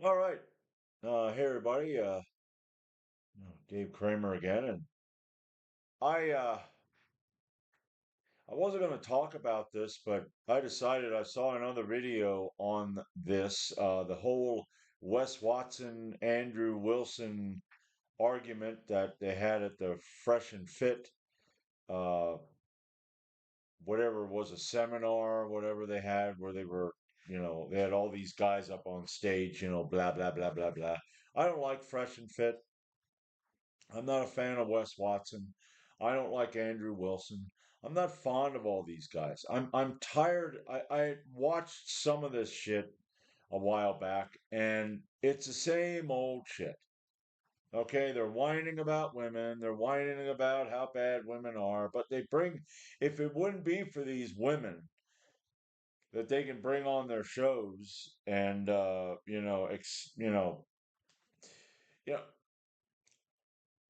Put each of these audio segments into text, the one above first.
All right. Hey everybody. Dave Kramer again, and I uh, I wasn't going to talk about this, but I decided I saw another video on this. The whole Wes Watson, Andrew Wilson argument that they had at the Fresh and Fit, uh, whatever it was, a seminar, whatever they had, where they were, they had all these guys up on stage, blah blah blah blah blah. I don't like Fresh and Fit. I'm not a fan of Wes Watson. I don't like Andrew Wilson. I'm not fond of all these guys. I'm tired. I watched some of this shit a while back, and it's the same old shit. Okay, they're whining about women. They're whining about how bad women are, but if it wouldn't be for these women that they can bring on their shows and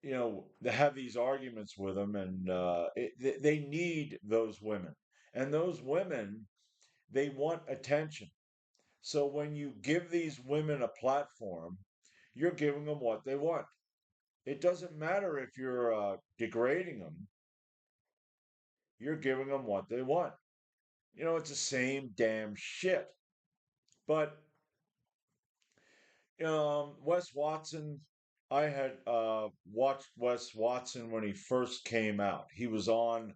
you know, they have these arguments with them, and they need those women, and those women, they want attention. So when you give these women a platform, you're giving them what they want. It doesn't matter if you're degrading them, you're giving them what they want. It's the same damn shit. But Wes Watson, I had watched Wes Watson when he first came out. He was on.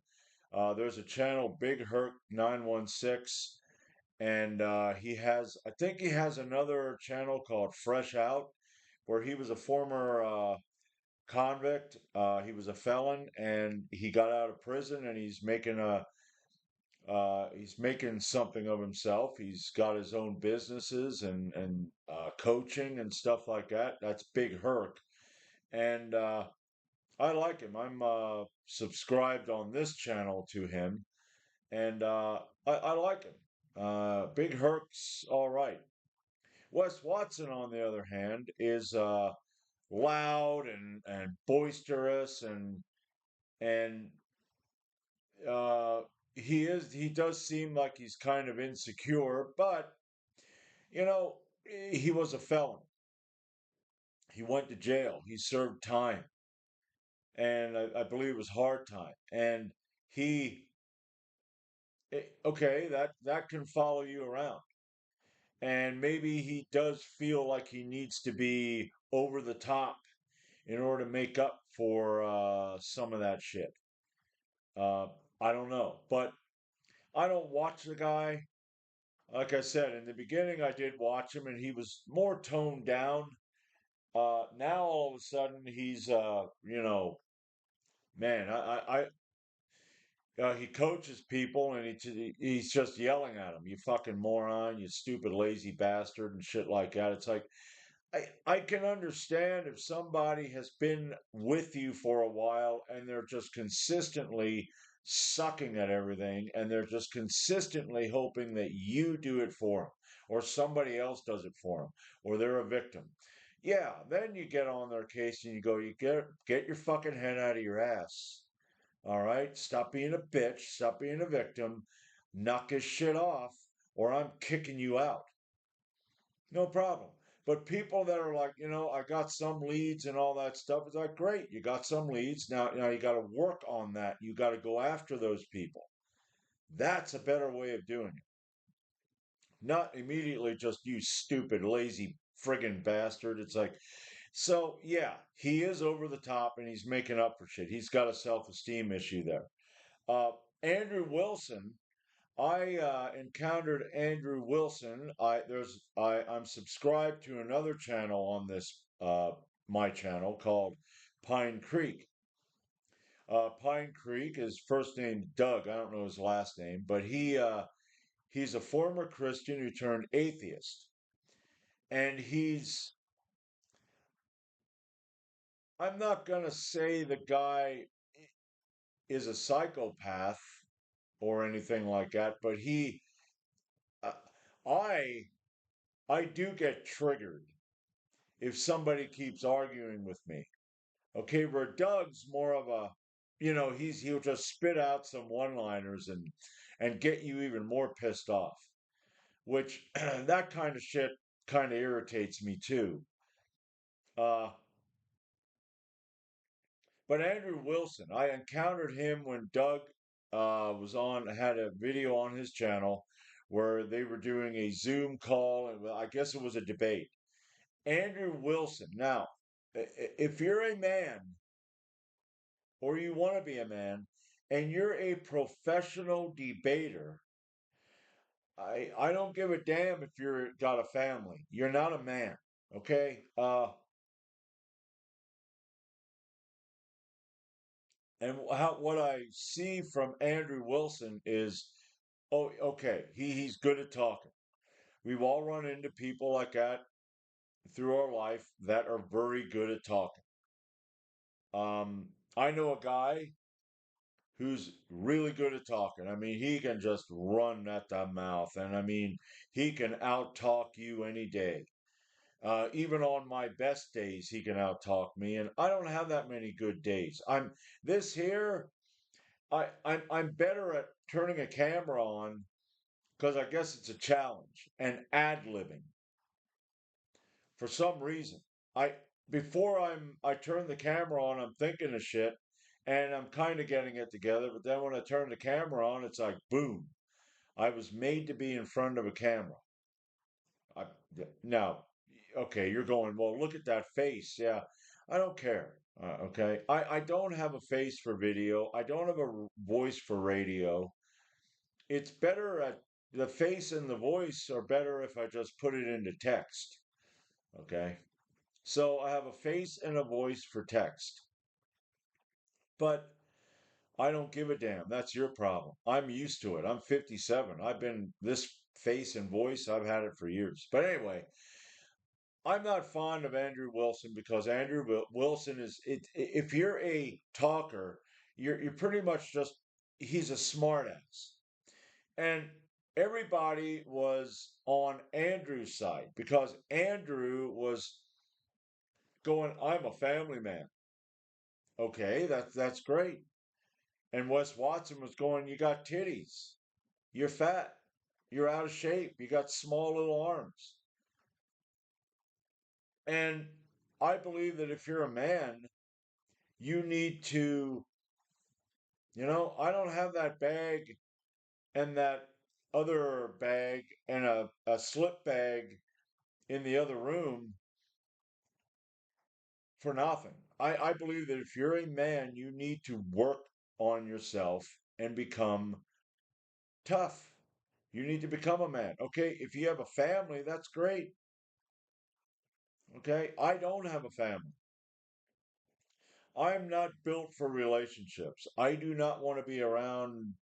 There's a channel, Big Herc 916, and I think he has another channel called Fresh Out, where he was a former convict. He was a felon, and he got out of prison, and he's making something of himself. He's got his own businesses and coaching and stuff like that. That's Big Herc, and I like him. I'm subscribed on this channel to him, and I like him. Big Herc's all right. Wes Watson, on the other hand, is loud and boisterous and uh, he does seem like he's kind of insecure, but you know he was a felon. He went to jail. He served time, and I believe it was hard time. And he okay, that can follow you around. And maybe he does feel like he needs to be over the top in order to make up for some of that shit. Uh, I don't know, but I don't watch the guy. Like I said in the beginning, I did watch him, and he was more toned down. Now all of a sudden, he's man, he coaches people, and he's just yelling at them. You fucking moron! You stupid lazy bastard, and shit like that. It's like I can understand if somebody has been with you for a while and they're just consistently sucking at everything, and they're just consistently hoping that you do it for them or somebody else does it for them or they're a victim. Yeah, then you get on their case and you go, you get your fucking head out of your ass. All right? Stop being a bitch, stop being a victim, knock his shit off, or I'm kicking you out. No problem. But people that are like, I got some leads and all that stuff, it's like, great, you got some leads. Now you got to work on that. You got to go after those people. That's a better way of doing it. Not immediately just you stupid, lazy, friggin' bastard. It's like, so yeah, he is over the top and he's making up for shit. He's got a self-esteem issue there. Uh, Andrew Wilson, I encountered Andrew Wilson. I'm subscribed to another channel on this my channel called Pine Creek. Pine Creek is first name Doug. I don't know his last name, but he's a former Christian who turned atheist, and I'm not gonna say the guy is a psychopath or anything like that, but uh, I I do get triggered if somebody keeps arguing with me. Okay, where Doug's more of a, he'll just spit out some one-liners and get you even more pissed off. Which that kind of shit. kind of irritates me too. Uh, but Andrew Wilson, I encountered him when Doug had a video on his channel where they were doing a Zoom call, and I guess it was a debate. Andrew Wilson. Now, if you're a man or you want to be a man and you're a professional debater, I don't give a damn if you're got a family. You're not a man, okay? And what I see from Andrew Wilson is, oh, okay, he's good at talking. We've all run into people like that through our life that are very good at talking. I know a guy who's really good at talking. I mean, he can just run at the mouth, and I mean, he can out talk you any day. Even on my best days, he can out talk me, and I don't have that many good days. I'm this here. I'm better at turning a camera on because I guess it's a challenge and ad libbing for some reason. I I turn the camera on, I'm thinking of shit and I'm kind of getting it together, but then when I turn the camera on, it's like boom. I was made to be in front of a camera. I, now, okay, you're going, well, look at that face. Yeah, I don't care. Okay, I don't have a face for video. I don't have a voice for radio. It's better at the face and the voice are better if I just put it into text. Okay. So I have a face and a voice for text, but I don't give a damn. That's your problem. I'm used to it. I'm 57. I've been this face and voice, I've had it for years. But anyway, I'm not fond of Andrew Wilson because Wilson if you're a talker, you're pretty much just he's a smartass. And everybody was on Andrew's side because Andrew was going, I'm a family man. Okay, that's great. And Wes Watson was going, you got titties. You're fat. You're out of shape. You got small little arms. And I believe that if you're a man, you need to, I don't have that bag and that other bag and a slip bag in the other room for nothing. I believe that if you're a man, you need to work on yourself and become tough. You need to become a man. Okay, if you have a family, that's great. Okay, I don't have a family. I'm not built for relationships. I do not want to be around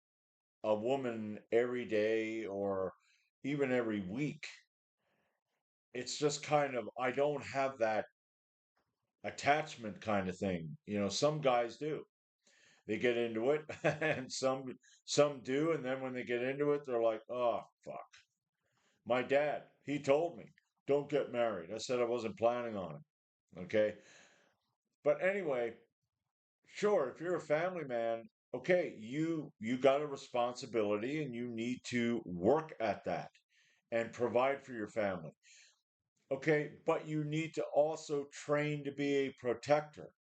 a woman every day or even every week. It's just kind of, I don't have that attachment kind of thing. Some guys do. They get into it and some do, and then when they get into it, they're like, "Oh, fuck." My dad, he told me, "Don't get married." I said I wasn't planning on it. Okay? But anyway, sure, if you're a family man, okay, you got a responsibility and you need to work at that and provide for your family. Okay, but you need to also train to be a protector.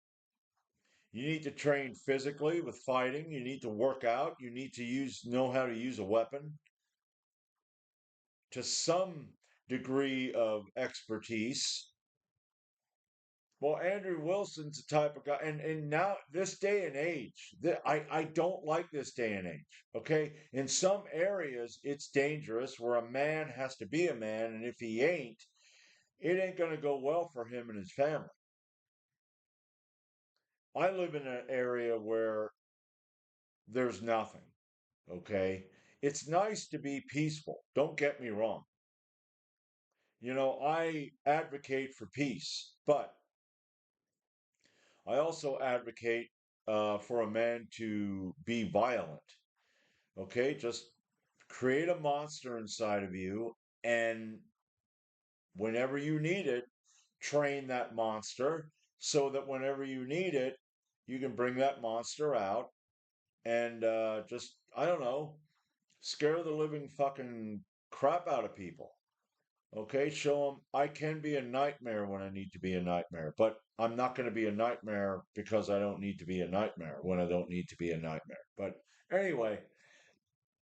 You need to train physically with fighting, you need to work out, you need to know how to use a weapon to some degree of expertise. Well, Andrew Wilson's the type of guy, and now this day and age, I don't like this day and age. Okay, in some areas it's dangerous where a man has to be a man, and if he ain't, it ain't going to go well for him and his family. I live in an area where there's nothing. Okay, it's nice to be peaceful. Don't get me wrong. I advocate for peace, but I also advocate for a man to be violent. Okay, just create a monster inside of you, and whenever you need it, train that monster so that whenever you need it, you can bring that monster out and I don't know, scare the living fucking crap out of people. Okay, show them I can be a nightmare when I need to be a nightmare, but I'm not going to be a nightmare because I don't need to be a nightmare when I don't need to be a nightmare. But anyway,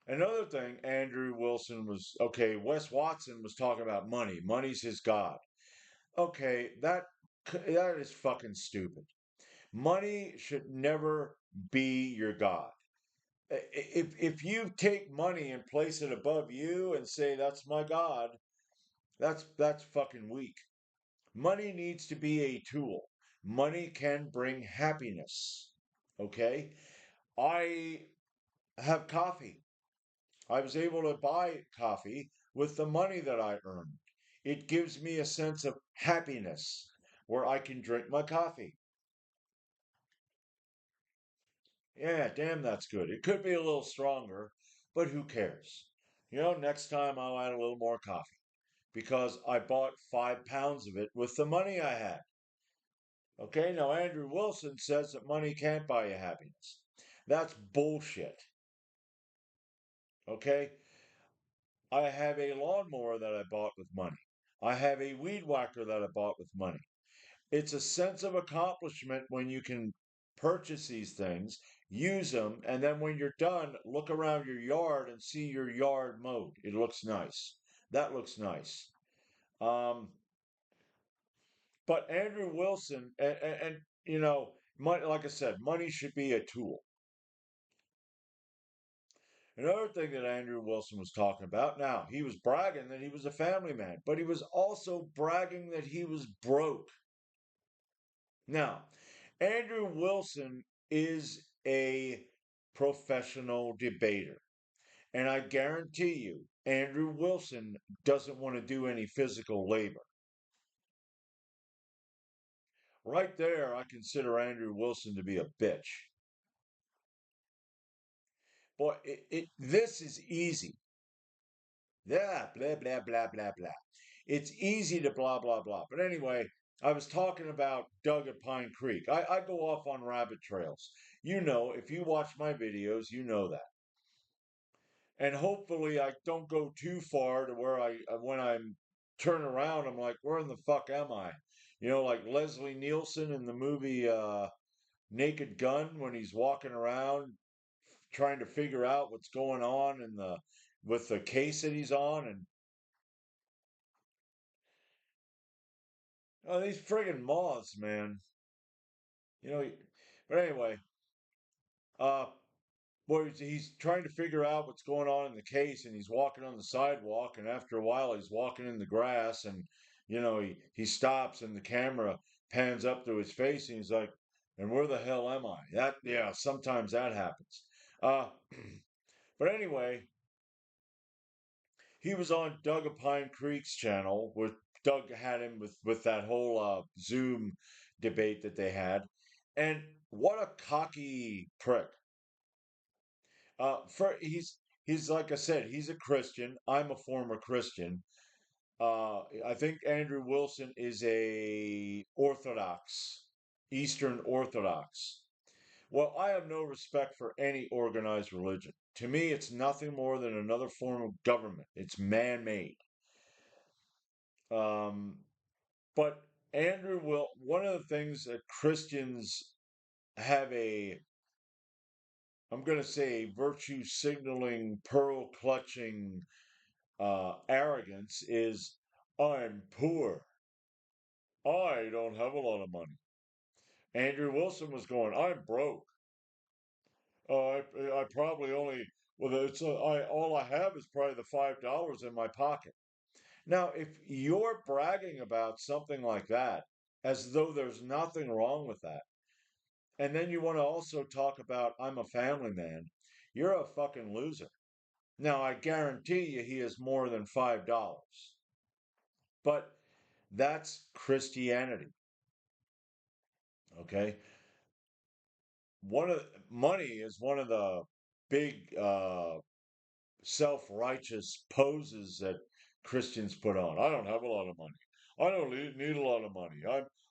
another thing, Andrew Wilson was okay. Wes Watson was talking about money. Money's his god. Okay, that is fucking stupid. Money should never be your god. If you take money and place it above you and say that's my god, that's fucking weak. Money needs to be a tool. Money can bring happiness. Okay? I have coffee. I was able to buy coffee with the money that I earned. It gives me a sense of happiness where I can drink my coffee. Yeah, damn, that's good. It could be a little stronger, but who cares? Next time I'll add a little more coffee because I bought 5 pounds of it with the money I had. Okay, now Andrew Wilson says that money can't buy you happiness. That's bullshit. Okay, I have a lawnmower that I bought with money. I have a weed whacker that I bought with money. It's a sense of accomplishment when you can purchase these things, use them, and then when you're done, look around your yard and see your yard mowed. It looks nice. That looks nice. Um, but Andrew Wilson, money, like I said, money should be a tool. Another thing that Andrew Wilson was talking about, now he was bragging that he was a family man, but he was also bragging that he was broke. Now, Andrew Wilson is a professional debater. And I guarantee you, Andrew Wilson doesn't want to do any physical labor. Right there, I consider Andrew Wilson to be a bitch. Boy, this is easy. Yeah, blah, blah, blah, blah, blah. It's easy to blah, blah, blah. But anyway, I was talking about Doug at Pine Creek. I go off on rabbit trails. If you watch my videos, you know that. And hopefully I don't go too far to where when I'm turn around, I'm like, where in the fuck am I? Like Leslie Nielsen in the movie Naked Gun when he's walking around trying to figure out what's going on with the case that he's on, and oh, these friggin' moths, man. You know, but anyway, uh, where he's trying to figure out what's going on in the case, and he's walking on the sidewalk, and after a while, he's walking in the grass, and he stops, and the camera pans up to his face, and he's like, "And where the hell am I?" Yeah, sometimes that happens. Uh, but anyway, he was on Doug of Pine Creek's channel, where Doug had him with that whole Zoom debate that they had, and what a cocky prick. He's like I said, he's a Christian. I'm a former Christian. I think Andrew Wilson is a Orthodox, Eastern Orthodox. Well, I have no respect for any organized religion. To me, it's nothing more than another form of government. It's man-made. Um, but one of the things that Christians have I'm going to say, virtue signaling, pearl clutching arrogance is I'm poor. I don't have a lot of money. Andrew Wilson was going, I'm broke. I probably only, well, all I have is probably the $5 in my pocket. Now, if you're bragging about something like that, as though there's nothing wrong with that, and then you want to also talk about I'm a family man, you're a fucking loser. Now, I guarantee you he has more than $5. But that's Christianity. Okay. Money is one of the big self-righteous poses that Christians put on. I don't have a lot of money. I don't need a lot of money.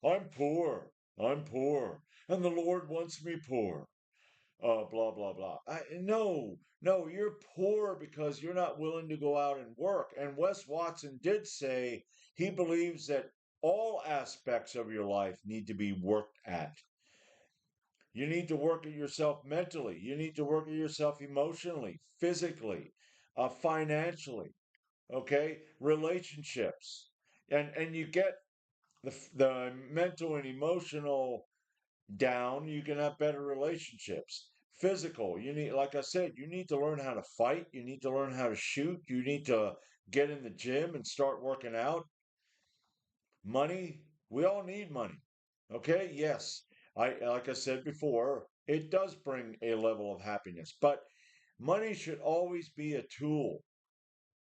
I'm poor. I'm poor. And the Lord wants me poor. blah blah blah. No, no, you're poor because you're not willing to go out and work. And Wes Watson did say he believes that all aspects of your life need to be worked at. You need to work at yourself mentally. You need to work at yourself emotionally, physically, financially. Okay, relationships, and you get the mental and emotional down, you can have better relationships. Physical, you need, like I said, you need to learn how to fight. You need to learn how to shoot. You need to get in the gym and start working out. Money, we all need money. Okay, yes, like I said before, it does bring a level of happiness, but money should always be a tool.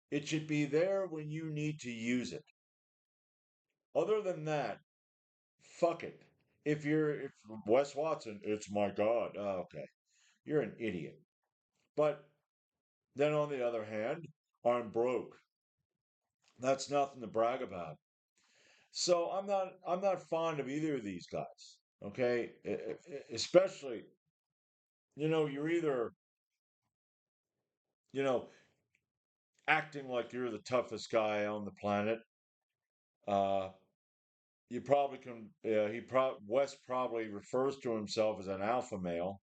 It should be there when you need to use it. Other than that, fuck it. If Wes Watson, it's my God. Oh, okay, you're an idiot. But then on the other hand, I'm broke. That's nothing to brag about. So I'm not fond of either of these guys. Okay, especially you're either you know acting like you're the toughest guy on the planet. Uh, you probably can. Wes probably refers to himself as an alpha male.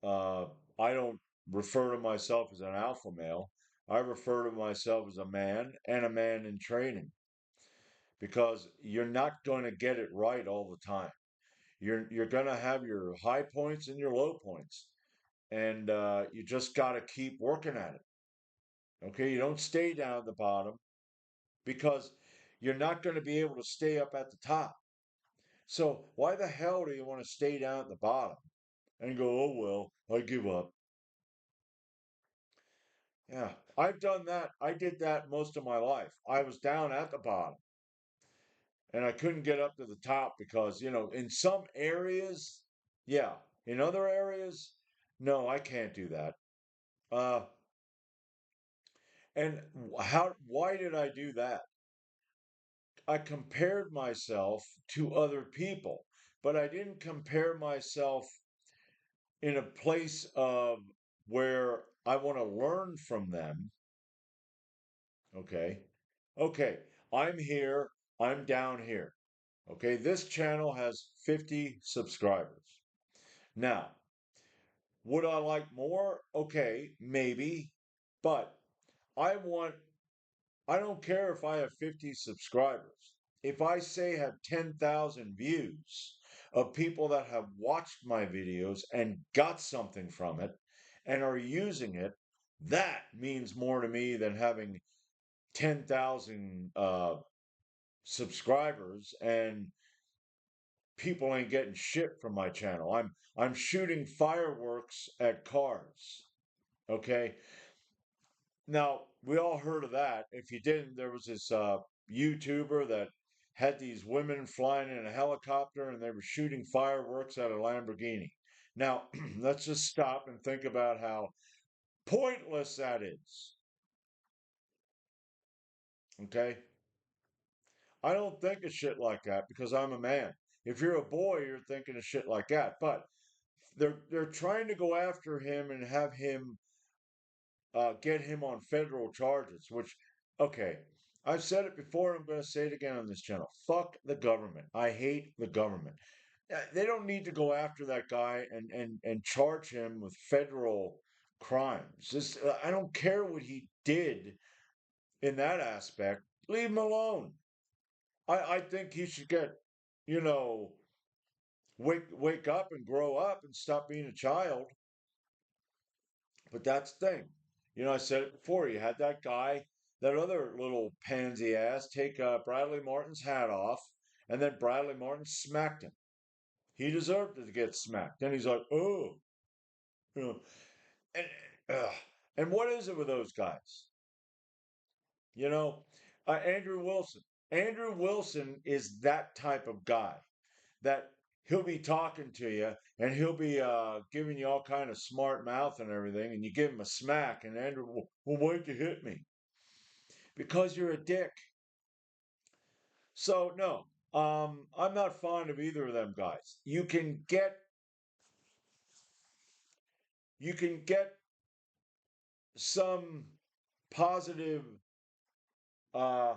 Uh, I don't refer to myself as an alpha male. I refer to myself as a man and a man in training because you're not going to get it right all the time. You're going to have your high points and your low points, and you just got to keep working at it. Okay, you don't stay down at the bottom because you're not going to be able to stay up at the top. So why the hell do you want to stay down at the bottom and go, oh well, I give up? Yeah, I've done that. I did that most of my life. I was down at the bottom and I couldn't get up to the top because, in some areas, yeah, in other areas, no, I can't do that. Uh, and why did I do that? I compared myself to other people, but I didn't compare myself in a place of where I want to learn from them. Okay. Okay. I'm here. I'm down here. Okay. This channel has 50 subscribers. Now, would I like more? Okay, maybe. But I want, I don't care if I have 50 subscribers. If I say have 10,000 views of people that have watched my videos and got something from it and are using it, that means more to me than having 10,000 subscribers and people ain't getting shit from my channel. I'm shooting fireworks at cars. Okay. Now, we all heard of that. If you didn't, there was this YouTuber that had these women flying in a helicopter and they were shooting fireworks at a Lamborghini. Now, let's just stop and think about how pointless that is. Okay? I don't think of shit like that because I'm a man. If you're a boy, you're thinking of shit like that. But they're trying to go after him and have him get him on federal charges. Which, okay, I've said it before. And I'm going to say it again on this channel. Fuck the government. I hate the government. They don't need to go after that guy and charge him with federal crimes. I don't care what he did in that aspect. Leave him alone. I think he should get, you know, wake up and grow up and stop being a child. But that's the thing. I said it before. You had that guy, that other little pansy ass, take Bradley Martin's hat off, and then Bradley Martin smacked him. He deserved to get smacked. Then he's like, oh, you know, and uh, and what is it with those guys? You know, Andrew Wilson. Andrew Wilson is that type of guy that he'll be talking to you and he'll be giving you all kind of smart mouth and everything, and you give him a smack, and Andrew, well, why'd you hit me? Because you're a dick. So no, I'm not fond of either of them guys. You can get you can get some positive uh,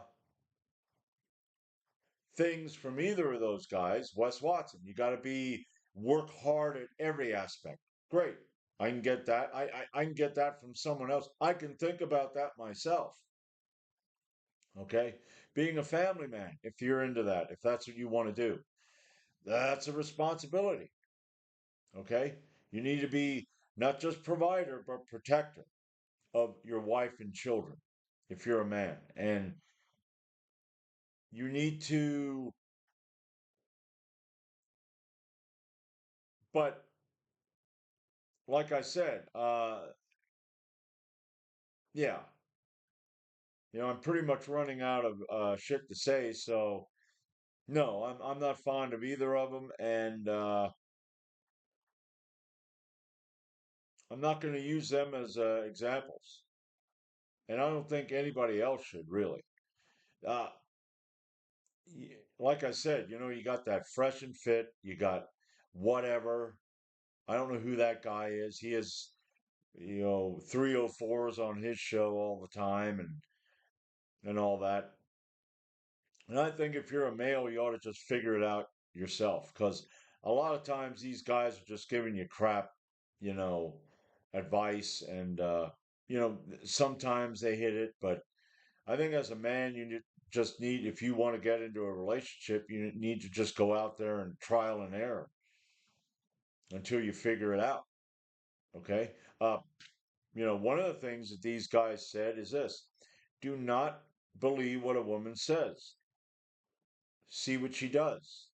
things from either of those guys. Wes Watson, you got to be work hard at every aspect. Great. I can get that. I can get that from someone else. I can think about that myself. Okay. Being a family man, if you're into that, if that's what you want to do, that's a responsibility. Okay. You need to be not just provider, but protector of your wife and children if you're a man. And you need to, but like I said, yeah, I'm pretty much running out of shit to say. So no, I'm not fond of either of them, and I'm not going to use them as examples. And I don't think anybody else should really. Uh, like I said, you got that fresh and fit. You got whatever. I don't know who that guy is. He is, 304s on his show all the time and all that. And I think if you're a male, you ought to just figure it out yourself because a lot of times these guys are just giving you crap, you know, advice and sometimes they hit it, but I think as a man just need if you want to get into a relationship, you need to just go out there and trial and error until you figure it out, okay? Uh, one of the things that these guys said is this: do not believe what a woman says. See what she does.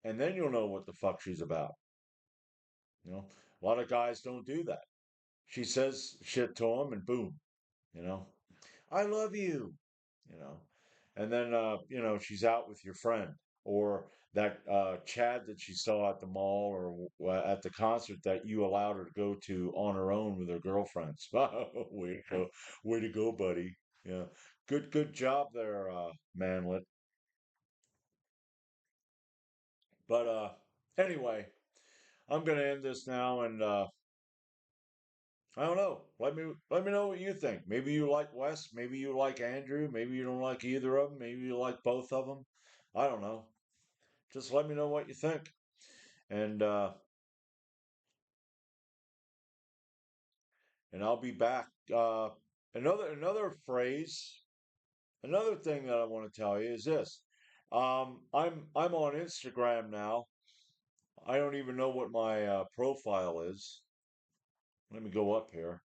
And then you'll know what the fuck she's about. You know, a lot of guys don't do that. She says shit to him, and boom, you know, I love you, you know, and then she's out with your friend or that Chad that she saw at the mall or at the concert that you allowed her to go to on her own with her girlfriends. Way to go, buddy. Yeah, good job there, Manlet. But anyway, I'm gonna end this now and. I don't know. Let me know what you think. Maybe you like Wes. Maybe you like Andrew. Maybe you don't like either of them. Maybe you like both of them. I don't know. Just let me know what you think. And I'll be back. Another phrase, another thing that I want to tell you is this. I'm on Instagram now. I don't even know what my profile is. Let me go up here.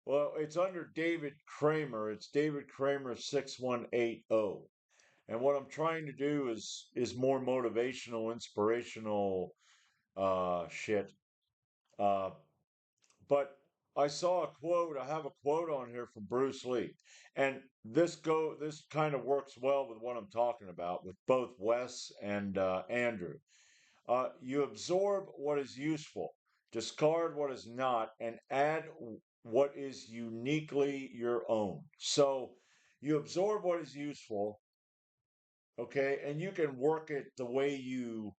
Well, it's under David Kramer. It's David Kramer 6180. And what I'm trying to do is more motivational, inspirational shit. Uh, but I saw a quote. I have a quote on here from Bruce Lee, and this kind of works well with what I'm talking about with both Wes and Andrew. You absorb what is useful, discard what is not, and add what is uniquely your own. So you absorb what is useful, okay, and you can work it the way you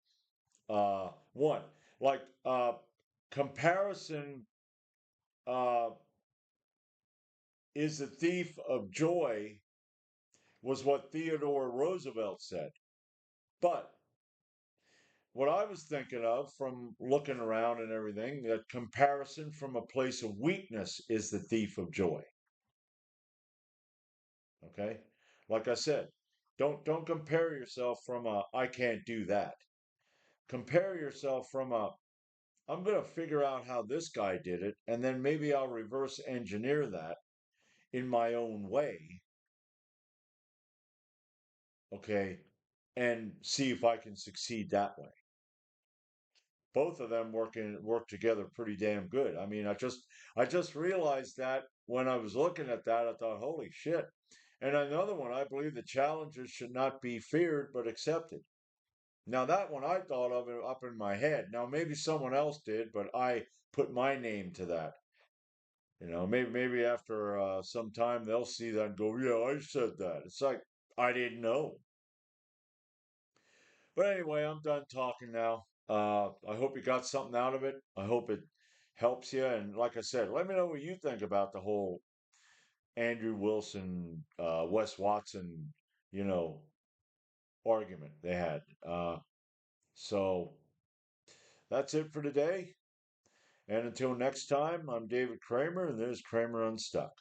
want. Like comparison uh, is the thief of joy was what Theodore Roosevelt said. But what I was thinking of from looking around and everything, that comparison from a place of weakness is the thief of joy. Okay? Like I said, don't compare yourself from a I can't do that. Compare yourself from a I'm going to figure out how this guy did it, and then maybe I'll reverse engineer that in my own way, okay, and see if I can succeed that way. Both of them work together pretty damn good. I mean, I just realized that when I was looking at that, I thought, holy shit. And another one, I believe the challenges should not be feared but accepted. Now that one I thought of it up in my head. Now maybe someone else did, but I put my name to that. Maybe after some time they'll see that and go, "Yeah, I said that." It's like I didn't know. But anyway, I'm done talking now. I hope you got something out of it. I hope it helps you. And like I said, let me know what you think about the whole Andrew Wilson, Wes Watson, you know, argument they had. So that's it for today. And until next time, I'm David Kramer, and there's Kramer Unstuck.